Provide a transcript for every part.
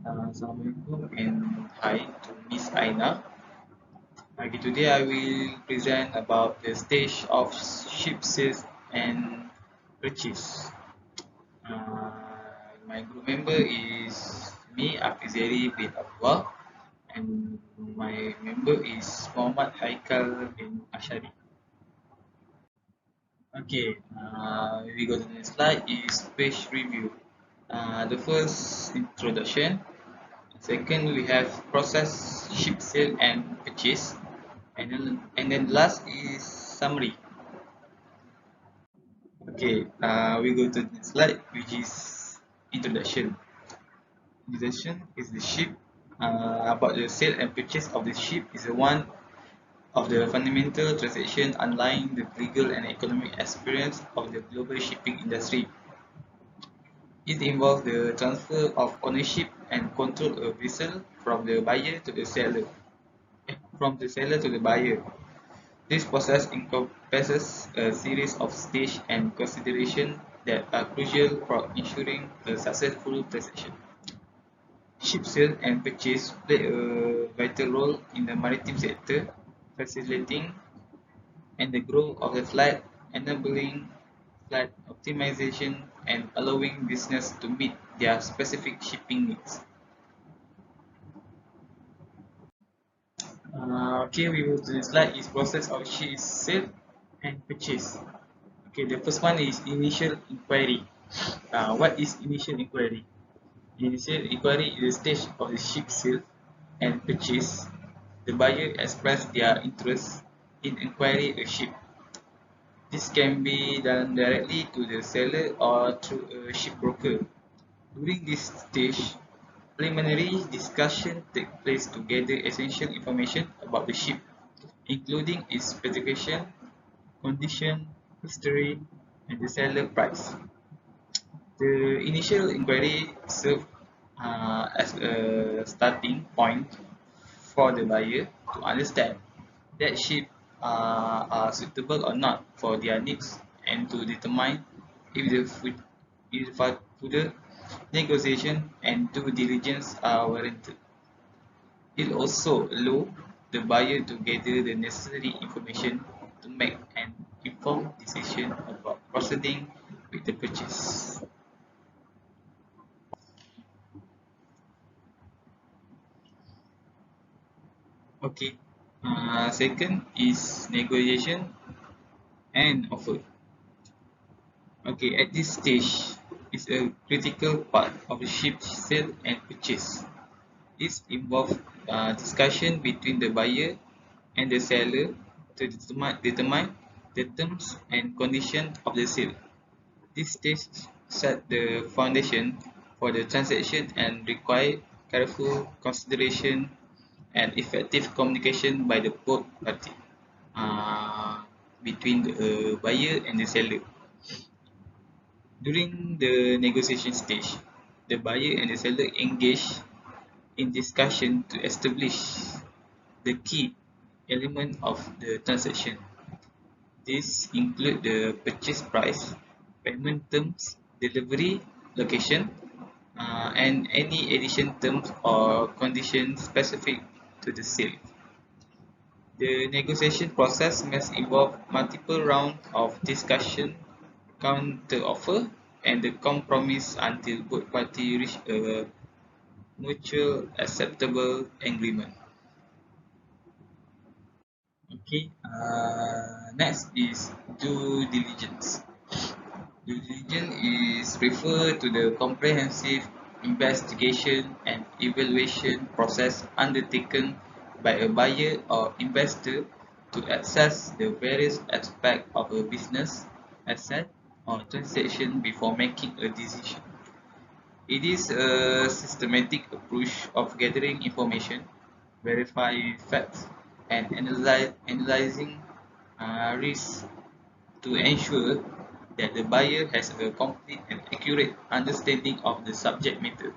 Assalamualaikum and hi to Miss Aina. Today I will present about the stage of ship sales and purchase. Uh, my group member is me, Afizeri bin Abdullah, and my member is Muhammad Haikal bin Ashari. We go to the next slide is page review. The first introduction. Second, we have process, ship sale, and purchase. And then last is summary. We go to the next slide, which is introduction. Introduction is the ship. About the sale and purchase of the ship is one of the fundamental transactions underlying the legal and economic experience of the global shipping industry. It involves the transfer of ownership and control of vessel from the buyer to the seller. From the seller to the buyer. This process encompasses a series of stages and considerations that are crucial for ensuring a successful transaction. Ship sale and purchase play a vital role in the maritime sector, facilitating and the growth of the flight, enabling flight optimization, and allowing business to meet their specific shipping needs. We move to the slide is process of ship sale and purchase. The first one is initial inquiry. What is initial inquiry? Initial inquiry is the stage of the ship sale and purchase. The buyer express their interest in acquiring a ship. This can be done directly to the seller or through a shipbroker. During this stage, preliminary discussion take place to gather essential information about the ship, including its specification, condition, history, and the seller price. The initial inquiry serves as a starting point for the buyer to understand that ship are suitable or not for their needs and to determine if further negotiation and due diligence are warranted. It also allows the buyer to gather the necessary information to make an informed decision about proceeding with the purchase. Okay. Second is negotiation and offer. At this stage is a critical part of the ship sale and purchase. It involves discussion between the buyer and the seller to determine the terms and conditions of the sale. This stage set the foundation for the transaction and require careful consideration and effective communication by the both parties uh, between the buyer and the seller. During the negotiation stage, the buyer and the seller engage in discussion to establish the key element of the transaction. These include the purchase price, payment terms, delivery location, and any addition terms or conditions specific to the sale. The negotiation process must involve multiple rounds of discussion, counter-offer, and the compromise until both parties reach a mutual acceptable agreement. Next is due diligence. Due diligence is referred to the comprehensive investigation and evaluation process undertaken by a buyer or investor to assess the various aspects of a business, asset, or transaction before making a decision. It is a systematic approach of gathering information, verifying facts, and analyzing risks to ensure that the buyer has a complete and accurate understanding of the subject matter.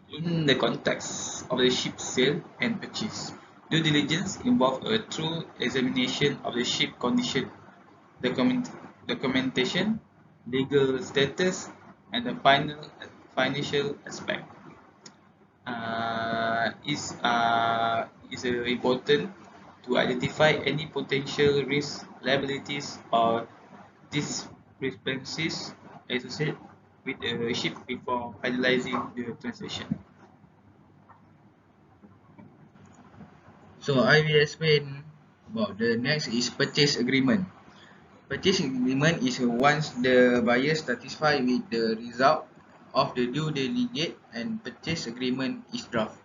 In the context of the ship sale and purchase, due diligence involves a true examination of the ship condition, document, documentation, legal status, and the financial aspect. is important to identify any potential risks, liabilities, or discrepancies associated with the ship before finalizing the transaction. So I will explain about the next is purchase agreement. Purchase agreement is once the buyer satisfied with the result of the due diligence and purchase agreement is draft.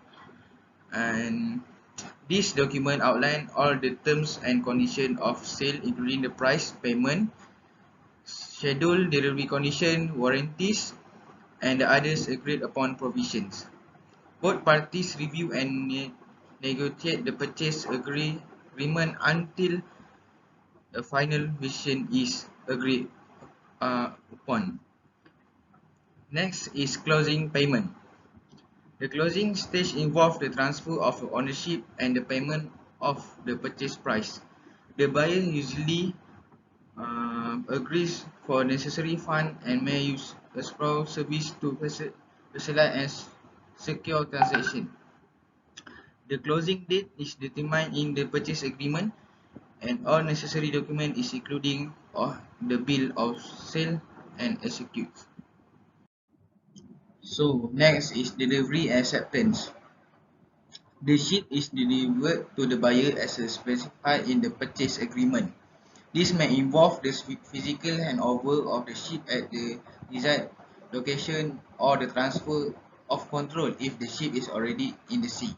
And this document outline all the terms and conditions of sale, including the price, payment, schedule, delivery condition, warranties, and the others agreed upon provisions. Both parties review and negotiate the purchase agreement until a final version is agreed upon. Next is closing payment. The closing stage involves the transfer of ownership and the payment of the purchase price. The buyer usually agrees for necessary fund and may use escrow service to facilitate and secure transaction. The closing date is determined in the purchase agreement, and all necessary document is including the bill of sale and execute. So next is delivery acceptance. The ship is delivered to the buyer as specified in the purchase agreement. This may involve the physical handover of the ship at the desired location or the transfer of control if the ship is already in the sea.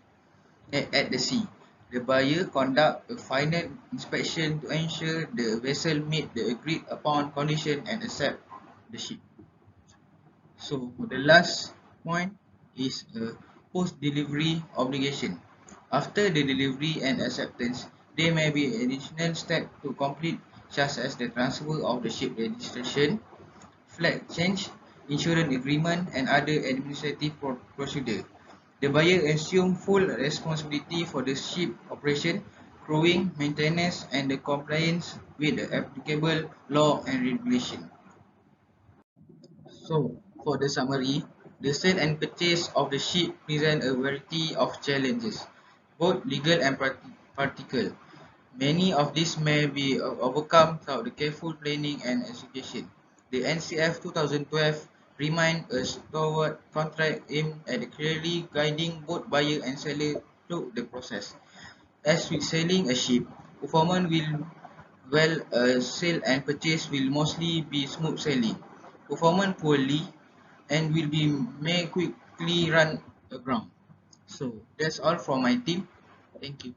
At the sea, the buyer conduct a final inspection to ensure the vessel meet the agreed upon condition and accept the ship. So the last point is a post-delivery obligation. After the delivery and acceptance, there may be additional steps to complete, such as the transfer of the ship registration, flag change, insurance agreement, and other administrative procedure. The buyer assumes full responsibility for the ship operation, crewing, maintenance, and the compliance with the applicable law and regulation. So, for the summary, the sale and purchase of the ship present a variety of challenges, both legal and practical. Many of these may be overcome through the careful planning and execution. The NCF 2012 remind us toward contract aimed at clearly guiding both buyer and seller through the process. As with selling a ship, performance will well sale and purchase will mostly be smooth sailing. Performance poorly and will be may quickly run aground. So that's all from my team. Thank you.